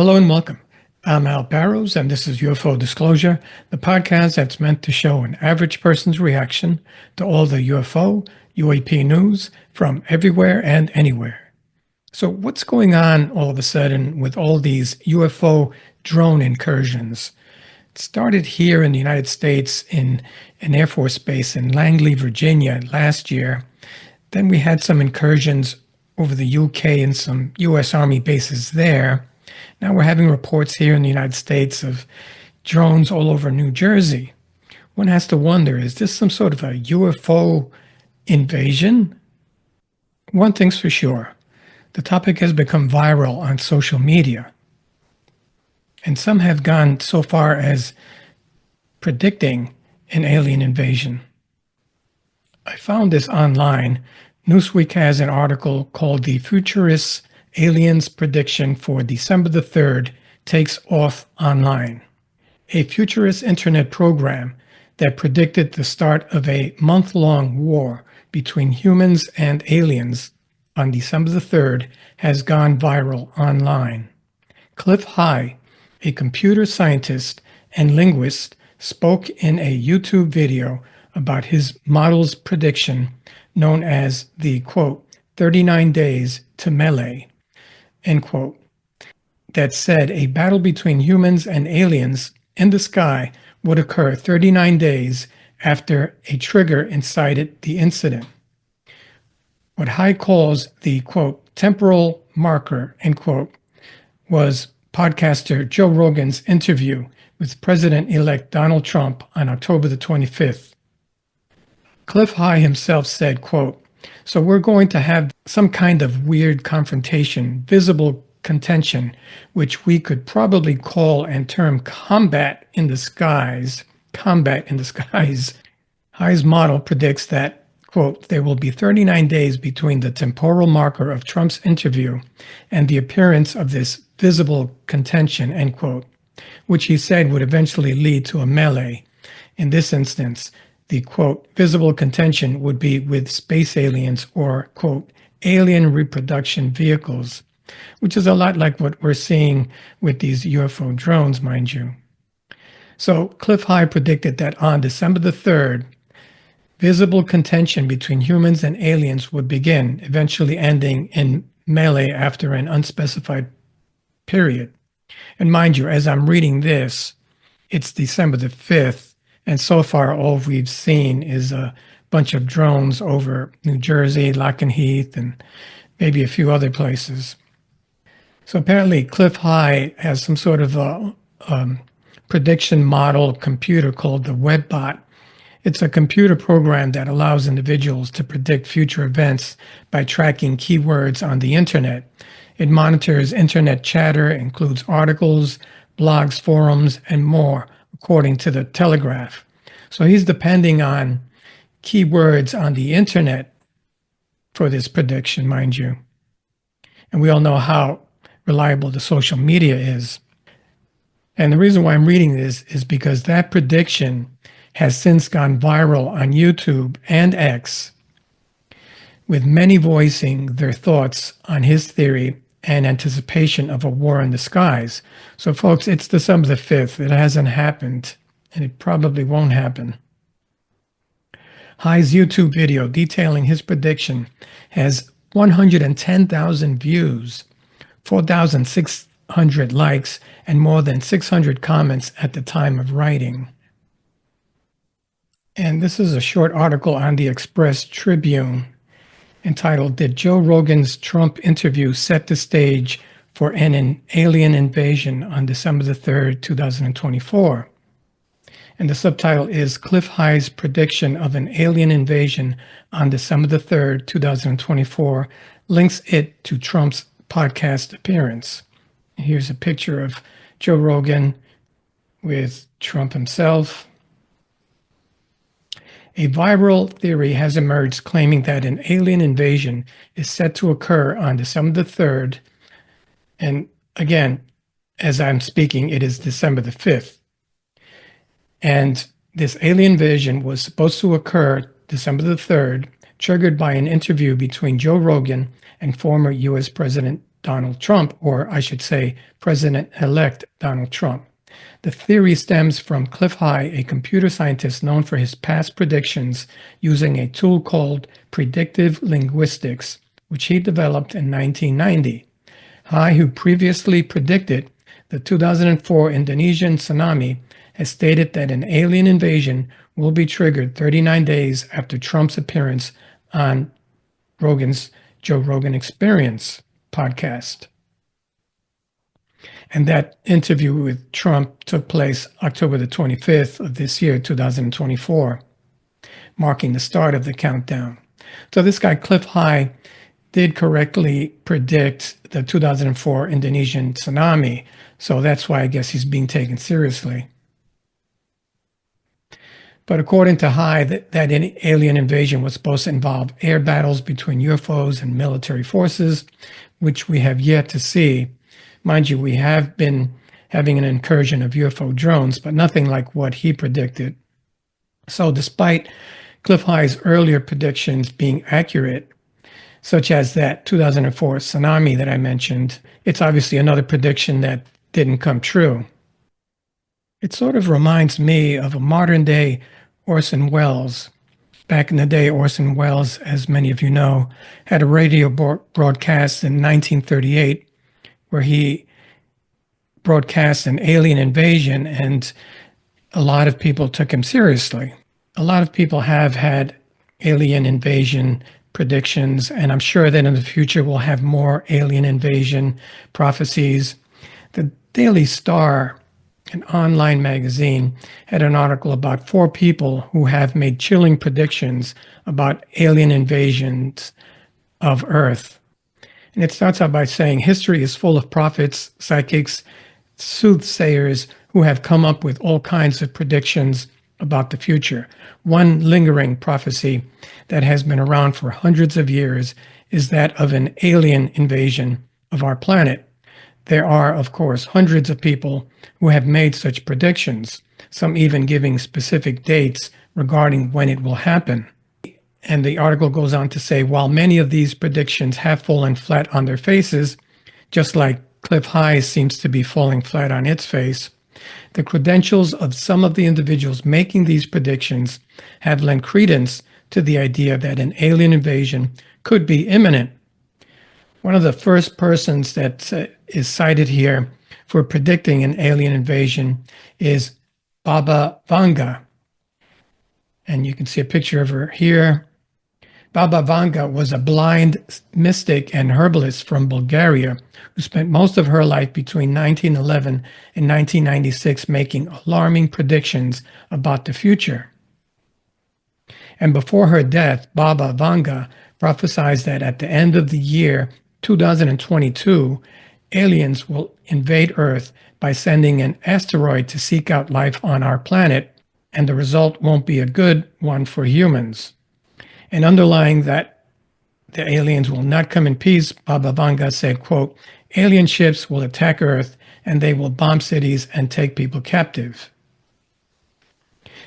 Hello and welcome. I'm Al Barrows, and this is UFO Disclosure, the podcast that's meant to show an average person's reaction to all the UFO, UAP news from everywhere and anywhere. So, what's going on all of a sudden with all these UFO drone incursions? It started here in the United States in an Air Force base in Langley, Virginia last year. Then we had some incursions over the UK and some US Army bases there. Now we're having reports here in the United States of drones all over New Jersey. One has to wonder, is this some sort of a UFO invasion? One thing's for sure, the topic has become viral on social media. And some have gone so far as predicting an alien invasion. I found this online. Newsweek has an article called "The Futurist Aliens Prediction for December the 3rd Takes Off Online." A futurist internet program that predicted the start of a month-long war between humans and aliens on December the 3rd has gone viral online. Cliff High, a computer scientist and linguist, spoke in a YouTube video about his model's prediction known as the, quote, 39 days to melee, end quote, that said a battle between humans and aliens in the sky would occur 39 days after a trigger incited the incident. What High calls the, quote, temporal marker, end quote, was podcaster Joe Rogan's interview with President-elect Donald Trump on October the 25th. Cliff High himself said, quote, "So we're going to have some kind of weird confrontation, visible contention, which we could probably call and term combat in the skies. Combat in the skies." High's model predicts that, quote, "there will be 39 days between the temporal marker of Trump's interview and the appearance of this visible contention," end quote, which he said would eventually lead to a melee. In this instance, the, quote, visible contention would be with space aliens or, quote, alien reproduction vehicles, which is a lot like what we're seeing with these UFO drones, mind you. So Cliff High predicted that on December the 3rd, visible contention between humans and aliens would begin, eventually ending in melee after an unspecified period. And mind you, as I'm reading this, it's December the 5th, and so far all we've seen is a bunch of drones over New Jersey, Lakenheath, and maybe a few other places. So apparently Cliff High has some sort of a prediction model computer called the WebBot. It's a computer program that allows individuals to predict future events by tracking keywords on the internet. It monitors internet chatter, includes articles, blogs, forums, and more, according to the Telegraph. So he's depending on keywords on the internet for this prediction, mind you. And we all know how reliable the social media is. And the reason why I'm reading this is because that prediction has since gone viral on YouTube and X, with many voicing their thoughts on his theory and anticipation of a war in the skies. So folks, it's December the 5th. It hasn't happened, and it probably won't happen. High's YouTube video detailing his prediction has 110,000 views, 4,600 likes, and more than 600 comments at the time of writing. And this is a short article on the Express Tribune entitled, "Did Joe Rogan's Trump Interview Set the Stage for an Alien Invasion on December the 3rd, 2024? And the subtitle is "Cliff High's Prediction of an Alien Invasion on December the 3rd, 2024 links it to Trump's podcast appearance." Here's a picture of Joe Rogan with Trump himself. A viral theory has emerged claiming that an alien invasion is set to occur on December the 3rd. And again, as I'm speaking, it is December the 5th. And this alien invasion was supposed to occur December the 3rd, triggered by an interview between Joe Rogan and former U.S. President Donald Trump, or I should say President-elect Donald Trump. The theory stems from Cliff High, a computer scientist known for his past predictions using a tool called predictive linguistics, which he developed in 1990. High, who previously predicted the 2004 Indonesian tsunami, has stated that an alien invasion will be triggered 39 days after Trump's appearance on Joe Rogan Experience podcast. And that interview with Trump took place October the 25th of this year, 2024, marking the start of the countdown. So this guy, Cliff High, did correctly predict the 2004 Indonesian tsunami. So that's why I guess he's being taken seriously. But according to High, that alien invasion was supposed to involve air battles between UFOs and military forces, which we have yet to see. Mind you, we have been having an incursion of UFO drones, but nothing like what he predicted. So despite Cliff High's earlier predictions being accurate, such as that 2004 tsunami that I mentioned, it's obviously another prediction that didn't come true. It sort of reminds me of a modern-day Orson Welles. Back in the day, Orson Welles, as many of you know, had a radio broadcast in 1938 where he broadcast an alien invasion, and a lot of people took him seriously. A lot of people have had alien invasion predictions, and I'm sure that in the future we'll have more alien invasion prophecies. The Daily Star, an online magazine, had an article about 4 people who have made chilling predictions about alien invasions of Earth. And it starts out by saying, history is full of prophets, psychics, soothsayers who have come up with all kinds of predictions about the future. One lingering prophecy that has been around for hundreds of years is that of an alien invasion of our planet. There are, of course, hundreds of people who have made such predictions, some even giving specific dates regarding when it will happen. And the article goes on to say, while many of these predictions have fallen flat on their faces, just like Cliff High seems to be falling flat on its face, the credentials of some of the individuals making these predictions have lent credence to the idea that an alien invasion could be imminent. One of the first persons that is cited here for predicting an alien invasion is Baba Vanga. And you can see a picture of her here. Baba Vanga was a blind mystic and herbalist from Bulgaria who spent most of her life between 1911 and 1996 making alarming predictions about the future. And before her death, Baba Vanga prophesied that at the end of the year 2022, aliens will invade Earth by sending an asteroid to seek out life on our planet, and the result won't be a good one for humans. And underlying that the aliens will not come in peace, Baba Vanga said, quote, alien ships will attack Earth and they will bomb cities and take people captive.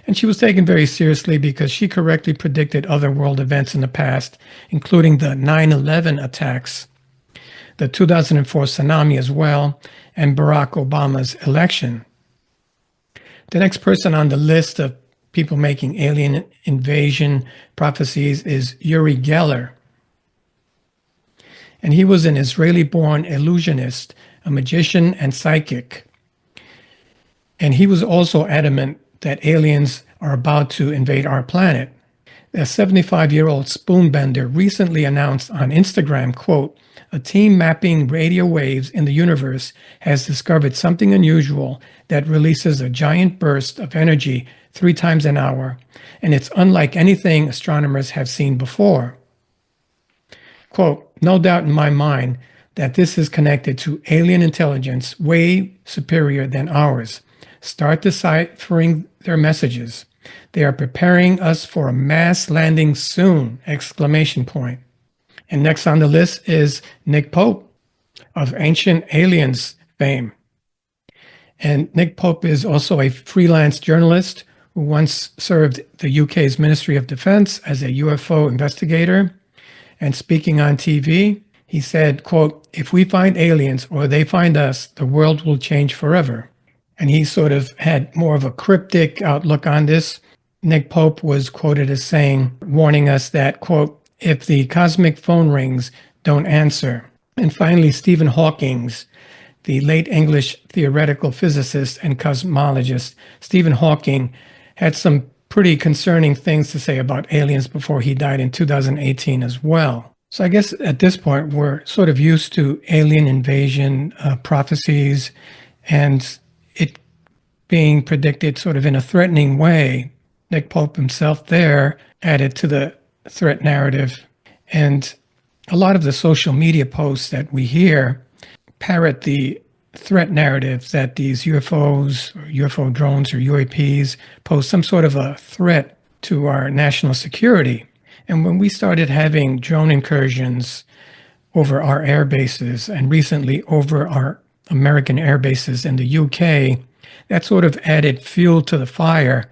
And she was taken very seriously because she correctly predicted other world events in the past, including the 9/11 attacks, the 2004 tsunami as well, and Barack Obama's election. The next person on the list of people making alien invasion prophecies is Uri Geller. And he was an Israeli-born illusionist, a magician and psychic. And he was also adamant that aliens are about to invade our planet. A 75-year-old spoonbender recently announced on Instagram, quote, a team mapping radio waves in the universe has discovered something unusual that releases a giant burst of energy 3 times an hour, and it's unlike anything astronomers have seen before. Quote, no doubt in my mind that this is connected to alien intelligence way superior than ours. Start deciphering their messages. They are preparing us for a mass landing soon! Exclamation point. And next on the list is Nick Pope of Ancient Aliens fame. And Nick Pope is also a freelance journalist who once served the UK's Ministry of Defense as a UFO investigator and speaking on TV. He said, quote, "If we find aliens or they find us, the world will change forever." And he sort of had more of a cryptic outlook on this. Nick Pope was quoted as saying, warning us that, quote, "If the cosmic phone rings, don't answer." And finally, Stephen Hawking, the late English theoretical physicist and cosmologist, Stephen Hawking, had some pretty concerning things to say about aliens before he died in 2018 as well. So I guess at this point, we're sort of used to alien invasion prophecies and it being predicted sort of in a threatening way. Nick Pope himself there added to the threat narrative. And a lot of the social media posts that we hear parrot the threat narrative that these UFOs or UFO drones or UAPs pose some sort of a threat to our national security. And when we started having drone incursions over our air bases and recently over our American air bases in the UK, that sort of added fuel to the fire.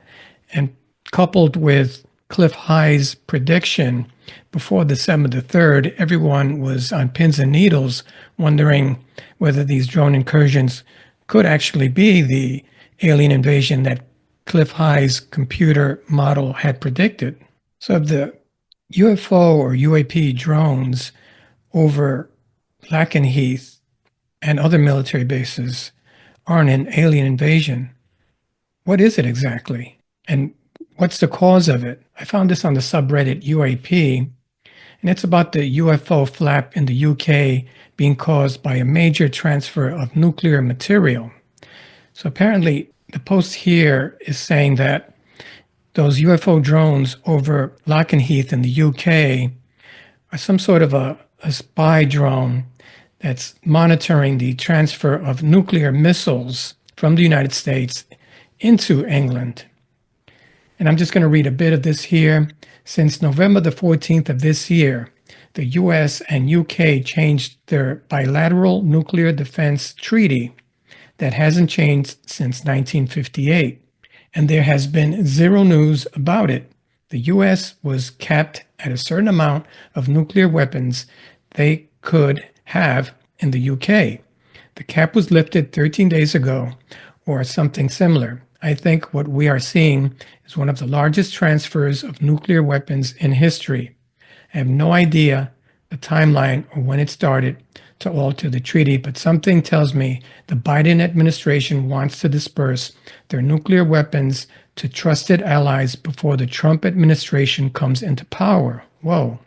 And coupled with Cliff High's prediction before December the 3rd, everyone was on pins and needles wondering whether these drone incursions could actually be the alien invasion that Cliff High's computer model had predicted. So the UFO or UAP drones over Lakenheath and other military bases aren't an alien invasion. What is it exactly? And what's the cause of it? I found this on the subreddit UAP, and it's about the UFO flap in the UK being caused by a major transfer of nuclear material. So apparently, the post here is saying that those UFO drones over Lakenheath in the UK are some sort of a spy drone that's monitoring the transfer of nuclear missiles from the United States into England. And I'm just going to read a bit of this here. Since November the 14th of this year, the US and UK changed their bilateral nuclear defense treaty that hasn't changed since 1958. And there has been zero news about it. The US was capped at a certain amount of nuclear weapons they could have in the UK. The cap was lifted 13 days ago, or something similar. I think what we are seeing is one of the largest transfers of nuclear weapons in history. I have no idea the timeline or when it started to alter the treaty, but something tells me the Biden administration wants to disperse their nuclear weapons to trusted allies before the Trump administration comes into power. Whoa.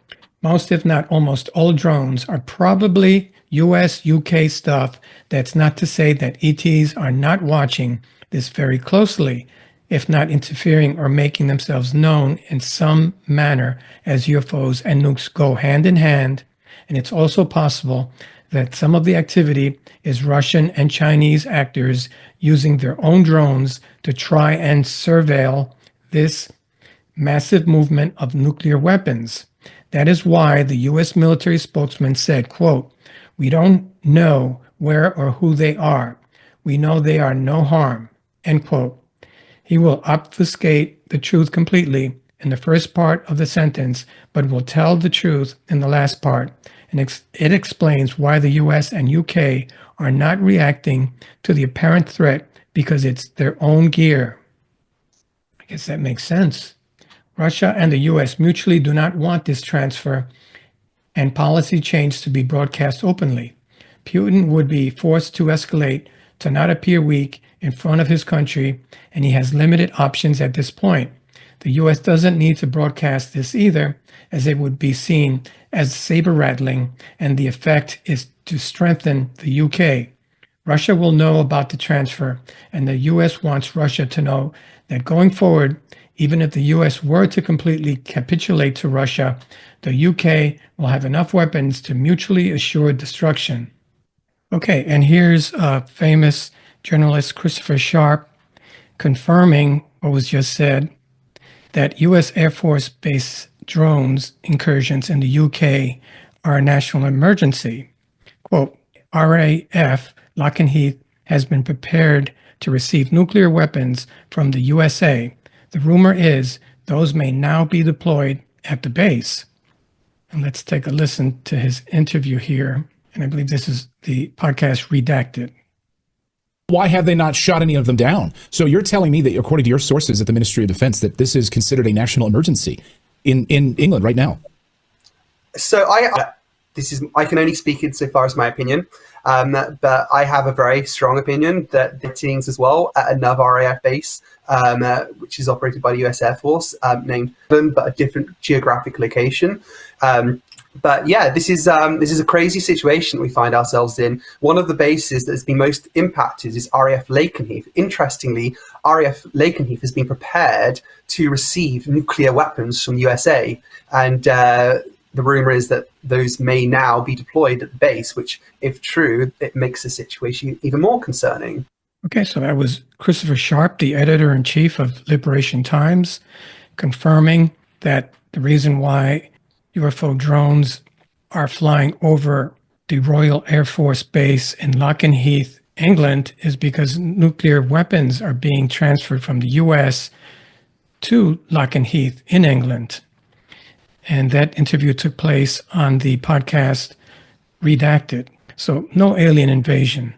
Most, if not almost all drones are probably US, UK stuff. That's not to say that ETs are not watching this very closely, if not interfering or making themselves known in some manner, as UFOs and nukes go hand in hand. And it's also possible that some of the activity is Russian and Chinese actors using their own drones to try and surveil this massive movement of nuclear weapons. That is why the U.S. military spokesman said, quote, "We don't know where or who they are. We know they are no harm," end quote. He will obfuscate the truth completely in the first part of the sentence, but will tell the truth in the last part. And it explains why the US and UK are not reacting to the apparent threat because it's their own gear. I guess that makes sense. Russia and the US mutually do not want this transfer and policy change to be broadcast openly. Putin would be forced to escalate to not appear weak in front of his country, and he has limited options at this point. The US doesn't need to broadcast this either, as it would be seen as saber rattling, and the effect is to strengthen the UK. Russia will know about the transfer, and the US wants Russia to know that going forward, even if the US were to completely capitulate to Russia, the UK will have enough weapons to mutually assure destruction. Okay, and here's famous journalist Christopher Sharp confirming what was just said, that U.S. Air Force Base drones incursions in the UK are a national emergency. Quote, RAF Lakenheath has been prepared to receive nuclear weapons from the USA. The rumor is those may now be deployed at the base. Let's take a listen to his interview here. And I believe this is the podcast Redacted. Why have they not shot any of them down? So you're telling me that, according to your sources at the Ministry of Defense, that this is considered a national emergency in England right now? So I can only speak insofar as my opinion, but I have a very strong opinion that the teams as well at another RAF base, which is operated by the US Air Force, named but a different geographic location. But yeah, this is a crazy situation we find ourselves in. One of the bases that has been most impacted is RAF Lakenheath. Interestingly, RAF Lakenheath has been prepared to receive nuclear weapons from the USA, and the rumor is that those may now be deployed at the base, which, if true, it makes the situation even more concerning. Okay, so that was Christopher Sharp, the editor-in-chief of Liberation Times, confirming that the reason why UFO drones are flying over the Royal Air Force Base in Lakenheath, England, is because nuclear weapons are being transferred from the U.S. to Lakenheath in England. And that interview took place on the podcast Redacted. So no alien invasion.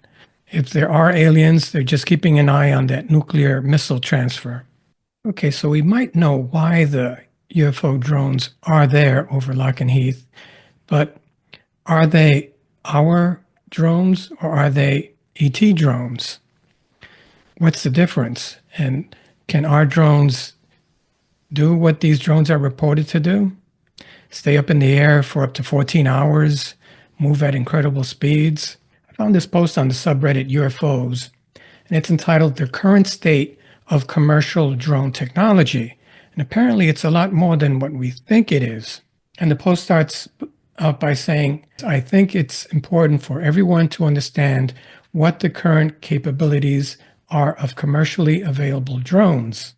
If there are aliens, they're just keeping an eye on that nuclear missile transfer. Okay, so we might know why the UFO drones are there over Lakenheath, but are they our drones or are they ET drones? What's the difference? And can our drones do what these drones are reported to do? Stay up in the air for up to 14 hours, move at incredible speeds? I found this post on the subreddit UFOs, and it's entitled "The Current State of Commercial Drone Technology." And apparently it's a lot more than what we think it is. And the post starts out by saying, "I think it's important for everyone to understand what the current capabilities are of commercially available drones.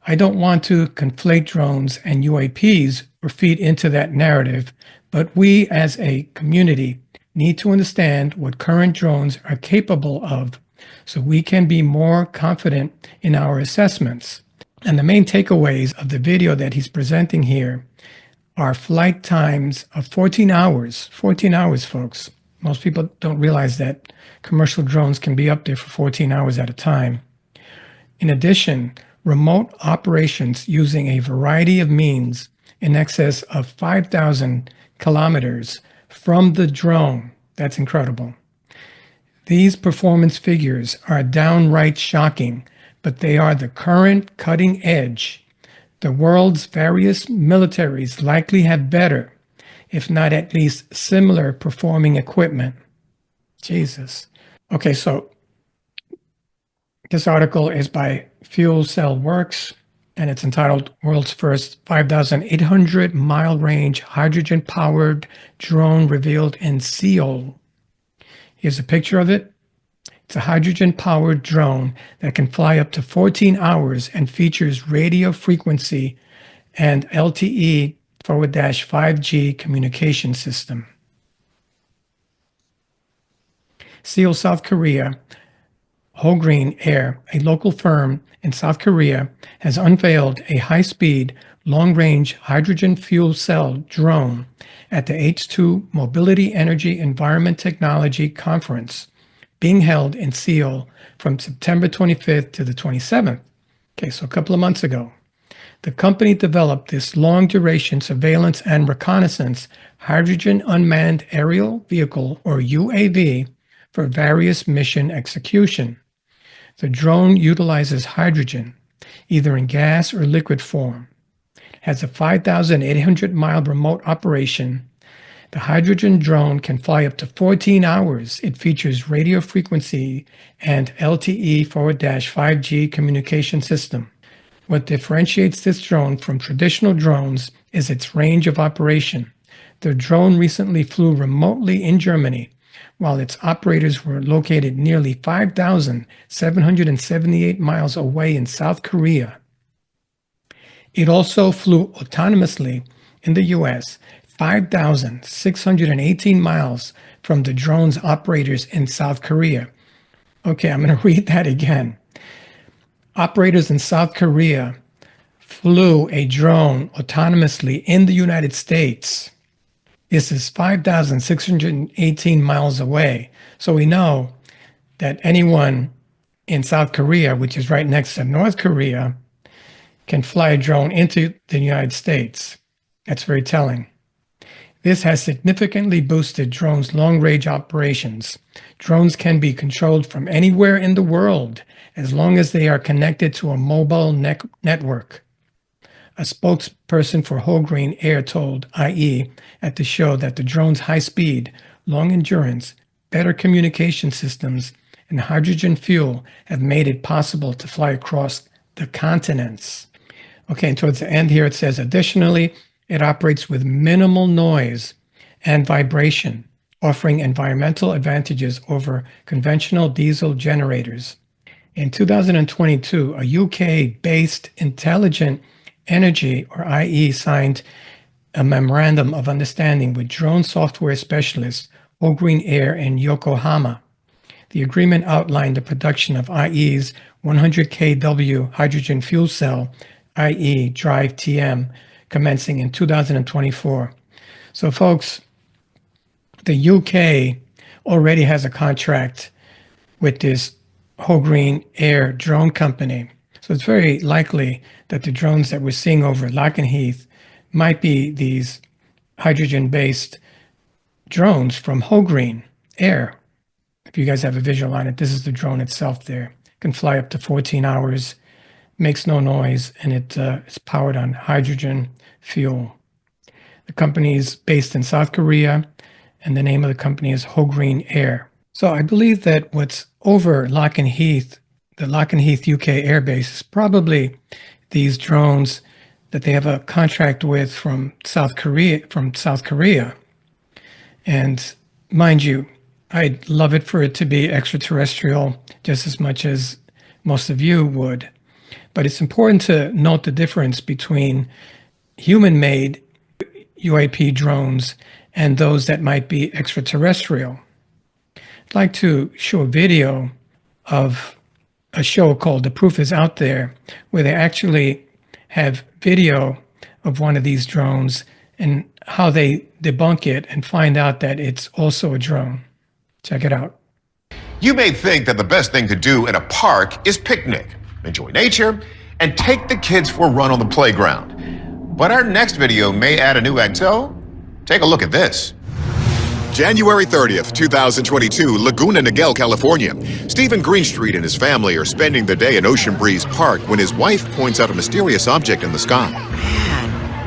I don't want to conflate drones and UAPs or feed into that narrative, but we as a community need to understand what current drones are capable of so we can be more confident in our assessments." And the main takeaways of the video that he's presenting here are flight times of 14 hours. 14 hours, folks. Most people don't realize that commercial drones can be up there for 14 hours at a time. In addition, remote operations using a variety of means in excess of 5,000 kilometers from the drone. That's incredible. These performance figures are downright shocking, but they are the current cutting edge. The world's various militaries likely have better, if not at least similar performing equipment. Jesus. Okay, so this article is by Fuel Cell Works, and it's entitled "World's First 5,800 Mile Range Hydrogen Powered Drone Revealed in Seoul." Here's a picture of it. It's a hydrogen-powered drone that can fly up to 14 hours and features radio frequency and LTE/5G communication system. Seoul, South Korea, Hogreen Air, a local firm in South Korea, has unveiled a high-speed, long-range hydrogen fuel cell drone at the H2 Mobility Energy Environment Technology Conference being held in Seoul from September 25th to the 27th. Okay, so a couple of months ago. The company developed this long-duration surveillance and reconnaissance hydrogen unmanned aerial vehicle, or UAV, for various mission execution. The drone utilizes hydrogen, either in gas or liquid form. It has a 5,800-mile remote operation. The hydrogen drone can fly up to 14 hours. It features radio frequency and LTE/5G communication system. What differentiates this drone from traditional drones is its range of operation. The drone recently flew remotely in Germany, while its operators were located nearly 5,778 miles away in South Korea. It also flew autonomously in the U.S., 5,618 miles from the drone's operators in South Korea. Okay, I'm going to read that again. Operators in South Korea flew a drone autonomously in the United States, This is 5,618 miles away. So we know that anyone in South Korea, which is right next to North Korea, can fly a drone into the United States. That's very telling. This has significantly boosted drones' long-range operations. Drones can be controlled from anywhere in the world as long as they are connected to a mobile network. A spokesperson for Whole Green Air told IE at the show that the drone's high speed, long endurance, better communication systems, and hydrogen fuel have made it possible to fly across the continents. Okay, and towards the end here it says, additionally, it operates with minimal noise and vibration, offering environmental advantages over conventional diesel generators. In 2022, a UK-based Intelligent Energy, or IE, signed a memorandum of understanding with drone software specialists Whole Green Air in Yokohama. The agreement outlined the production of IE's 100 kW hydrogen fuel cell, IE Drive TM, commencing in 2024. So folks, the UK already has a contract with this Whole Green Air drone company. So it's very likely that the drones that we're seeing over Lakenheath might be these hydrogen-based drones from Whole Green Air. If you guys have a visual on it, this is the drone itself there. It can fly up to 14 hours, makes no noise, and it is powered on hydrogen fuel. The company is based in South Korea, and the name of the company is Whole Green Air. So I believe that what's over Lakenheath, the Lakenheath UK airbase, is probably these drones that they have a contract with from South Korea. And mind you, I'd love it for it to be extraterrestrial just as much as most of you would. But it's important to note the difference between human-made UAP drones and those that might be extraterrestrial. I'd like to show a video of a show called The Proof Is Out There, where they actually have video of one of these drones and how they debunk it and find out that it's also a drone. Check it out. You may think that the best thing to do in a park is picnic, enjoy nature, and take the kids for a run on the playground. But our next video may add a new act, so take a look at this. January 30th, 2022, Laguna Niguel, California. Stephen Greenstreet and his family are spending the day in Ocean Breeze Park when his wife points out a mysterious object in the sky.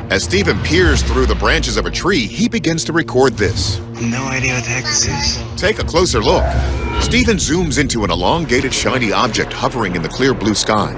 As Stephen peers through the branches of a tree, he begins to record this. No idea what the heck this is. Take a closer look. Stephen zooms into an elongated, shiny object hovering in the clear blue sky.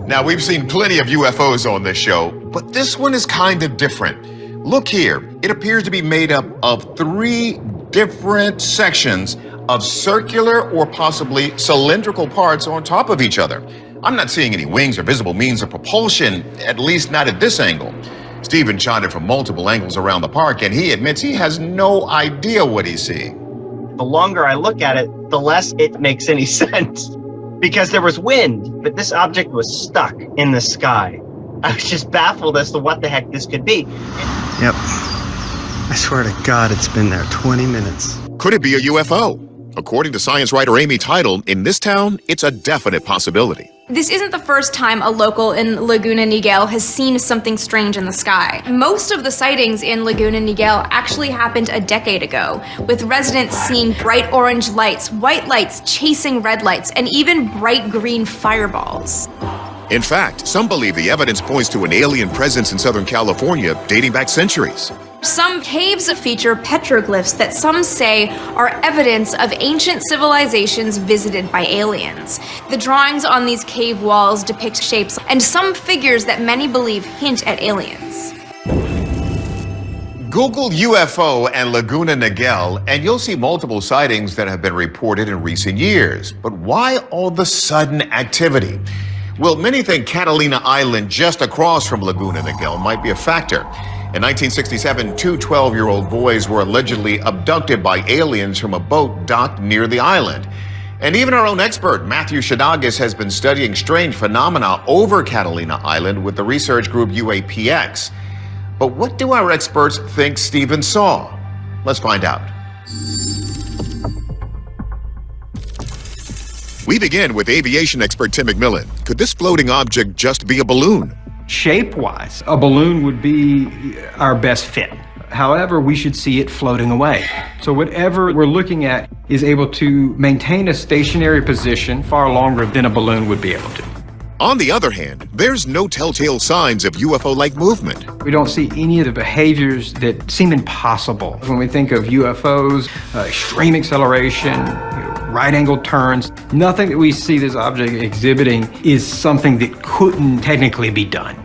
Now, we've seen plenty of UFOs on this show, but this one is kind of different. Look here. It appears to be made up of 3 different sections of circular or possibly cylindrical parts on top of each other. I'm not seeing any wings or visible means of propulsion, at least not at this angle. Stephen shot it from multiple angles around the park, and he admits he has no idea what he's seeing. The longer I look at it, the less it makes any sense. Because there was wind, but this object was stuck in the sky. I was just baffled as to what the heck this could be. Yep. I swear to God, it's been there 20 minutes. Could it be a UFO? According to science writer Amy Teitel, in this town, it's a definite possibility. This isn't the first time a local in Laguna Niguel has seen something strange in the sky. Most of the sightings in Laguna Niguel actually happened a decade ago, with residents seeing bright orange lights, white lights chasing red lights, and even bright green fireballs. In fact, some believe the evidence points to an alien presence in Southern California dating back centuries. Some caves feature petroglyphs that some say are evidence of ancient civilizations visited by aliens. The drawings on these cave walls depict shapes and some figures that many believe hint at aliens. Google UFO and Laguna Niguel, and you'll see multiple sightings that have been reported in recent years. But why all the sudden activity? Well, many think Catalina Island just across from Laguna Niguel might be a factor. In 1967, 2 12-year-old boys were allegedly abducted by aliens from a boat docked near the island. And even our own expert, Matthew Shadagas, has been studying strange phenomena over Catalina Island with the research group UAPX. But what do our experts think Stephen saw? Let's find out. We begin with aviation expert Tim McMillan. Could this floating object just be a balloon? Shape-wise, a balloon would be our best fit. However, we should see it floating away. So whatever we're looking at is able to maintain a stationary position far longer than a balloon would be able to. On the other hand, there's no telltale signs of UFO-like movement. We don't see any of the behaviors that seem impossible. When we think of UFOs, extreme acceleration, right-angled turns, nothing that we see this object exhibiting is something that couldn't technically be done.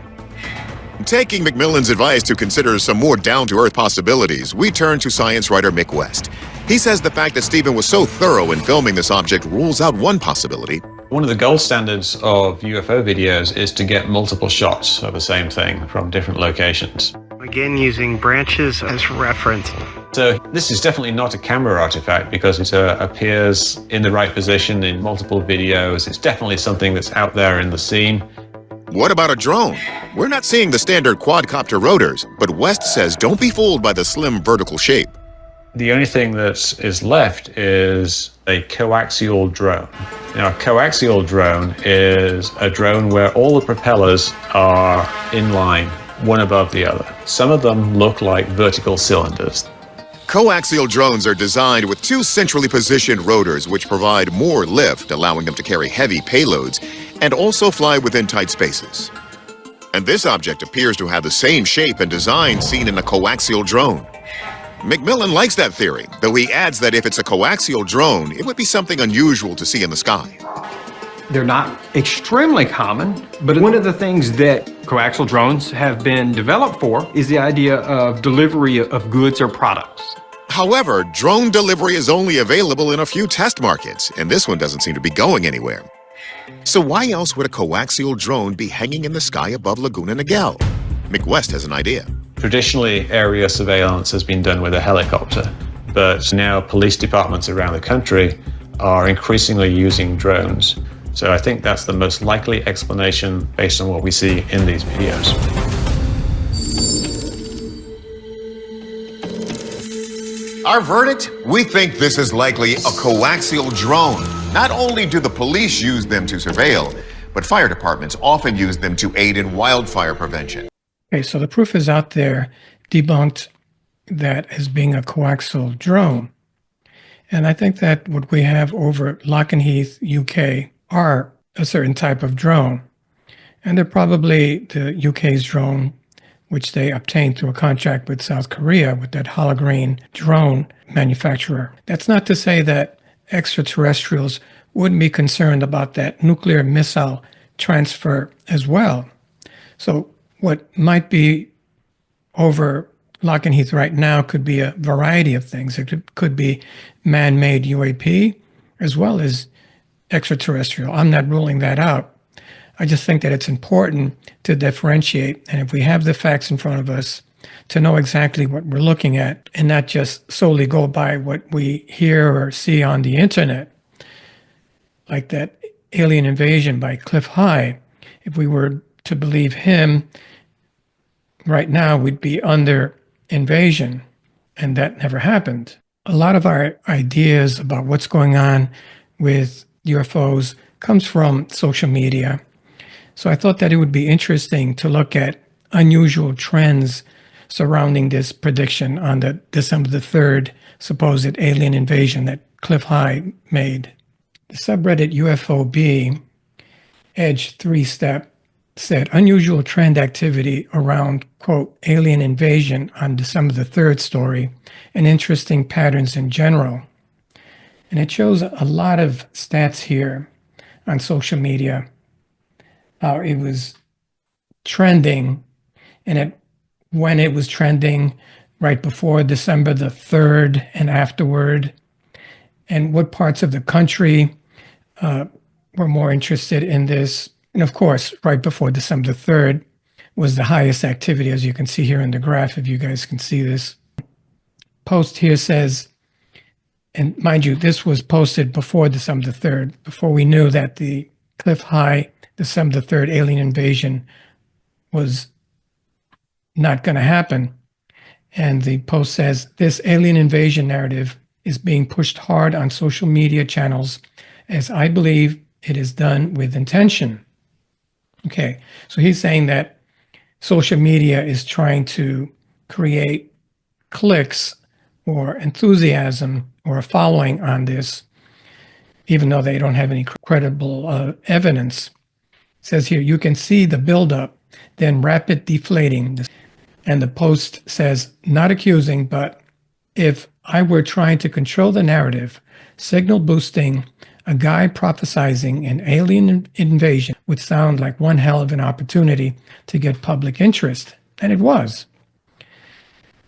Taking McMillan's advice to consider some more down-to-earth possibilities, we turn to science writer Mick West. He says the fact that Stephen was so thorough in filming this object rules out one possibility. One of the gold standards of UFO videos is to get multiple shots of the same thing from different locations. Again, using branches as reference. So this is definitely not a camera artifact because it appears in the right position in multiple videos. It's definitely something that's out there in the scene. What about a drone? We're not seeing the standard quadcopter rotors, but West says don't be fooled by the slim vertical shape. The only thing that is left is a coaxial drone. Now, a coaxial drone is a drone where all the propellers are in line, one above the other. Some of them look like vertical cylinders. Coaxial drones are designed with two centrally positioned rotors which provide more lift, allowing them to carry heavy payloads and also fly within tight spaces. And this object appears to have the same shape and design seen in a coaxial drone. McMillan likes that theory, though he adds that if it's a coaxial drone, it would be something unusual to see in the sky. They're not extremely common, but one of the things that coaxial drones have been developed for is the idea of delivery of goods or products. However, drone delivery is only available in a few test markets, and this one doesn't seem to be going anywhere. So why else would a coaxial drone be hanging in the sky above Laguna Niguel? Mick West has an idea. Traditionally, area surveillance has been done with a helicopter, but now police departments around the country are increasingly using drones. So I think that's the most likely explanation based on what we see in these videos. Our verdict? We think this is likely a coaxial drone. Not only do the police use them to surveil, but fire departments often use them to aid in wildfire prevention. Okay, so the proof is out there, debunked that as being a coaxial drone. And I think that what we have over Lockheath, UK, are a certain type of drone. And they're probably the UK's drone, which they obtained through a contract with South Korea with that hologreen drone manufacturer. That's not to say that extraterrestrials wouldn't be concerned about that nuclear missile transfer as well. So what might be over Lockheath right now could be a variety of things. It could be man-made UAP as well as extraterrestrial. I'm not ruling that out. I just think that it's important to differentiate. And if we have the facts in front of us, to know exactly what we're looking at and not just solely go by what we hear or see on the internet, like that alien invasion by Cliff High. If we were to believe him, right now we'd be under invasion, and that never happened. A lot of our ideas about what's going on with UFOs comes from social media. So I thought that it would be interesting to look at unusual trends surrounding this prediction on the December the 3rd supposed alien invasion that Cliff High made. The subreddit UFOB Edge 3-Step said unusual trend activity around, quote, alien invasion on December the 3rd story and interesting patterns in general. And it shows a lot of stats here on social media, how it was trending, and when it was trending right before December the 3rd and afterward, and what parts of the country were more interested in this. And of course, right before December the 3rd was the highest activity, as you can see here in the graph, if you guys can see this. Post here says, and mind you, this was posted before December the 3rd, before we knew that the Cliff High December the 3rd alien invasion was not going to happen. And the post says, this alien invasion narrative is being pushed hard on social media channels, as I believe it is done with intention. Okay, so he's saying that social media is trying to create clicks or enthusiasm or a following on this, even though they don't have any credible evidence. It says here, you can see the buildup, then rapid deflating. And the post says, not accusing, but if I were trying to control the narrative, signal boosting, a guy prophesizing an alien invasion would sound like one hell of an opportunity to get public interest. And it was.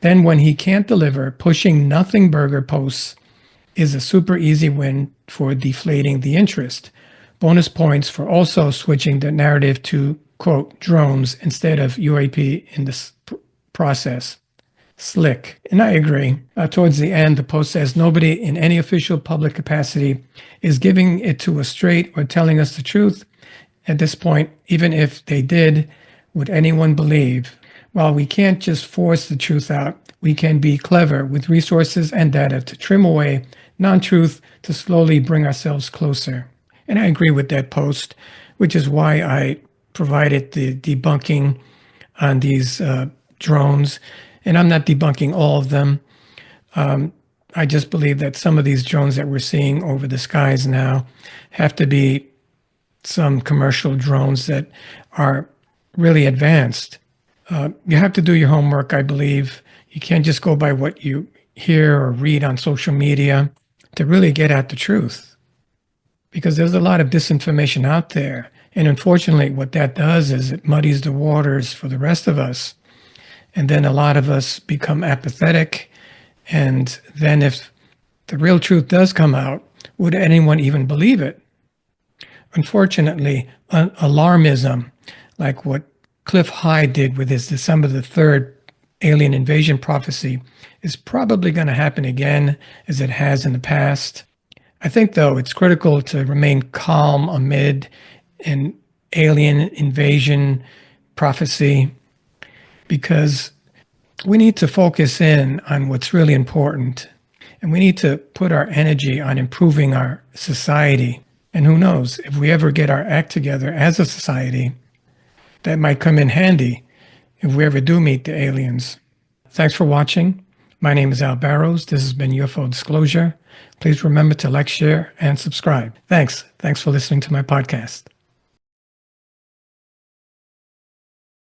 Then when he can't deliver, pushing nothing burger posts is a super easy win for deflating the interest. Bonus points for also switching the narrative to, quote, drones instead of UAP in this process. Slick. And I agree. Towards the end, the post says nobody in any official public capacity is giving it to us straight or telling us the truth. At this point, even if they did, would anyone believe? While we can't just force the truth out, we can be clever with resources and data to trim away non-truth to slowly bring ourselves closer. And I agree with that post, which is why I provided the debunking on these drones. And I'm not debunking all of them. I just believe that some of these drones that we're seeing over the skies now have to be some commercial drones that are really advanced. You have to do your homework, I believe. You can't just go by what you hear or read on social media to really get at the truth. Because there's a lot of disinformation out there. And unfortunately, what that does is it muddies the waters for the rest of us. And then a lot of us become apathetic. And then if the real truth does come out, would anyone even believe it? Unfortunately, alarmism, like what Cliff Hyde did with his December the 3rd alien invasion prophecy, is probably going to happen again as it has in the past. I think, though, it's critical to remain calm amid an alien invasion prophecy, because we need to focus in on what's really important. And we need to put our energy on improving our society. And who knows, if we ever get our act together as a society, that might come in handy if we ever do meet the aliens. Thanks for watching. My name is Al Barrows. This has been UFO Disclosure. Please remember to like, share, and subscribe. Thanks. Thanks for listening to my podcast.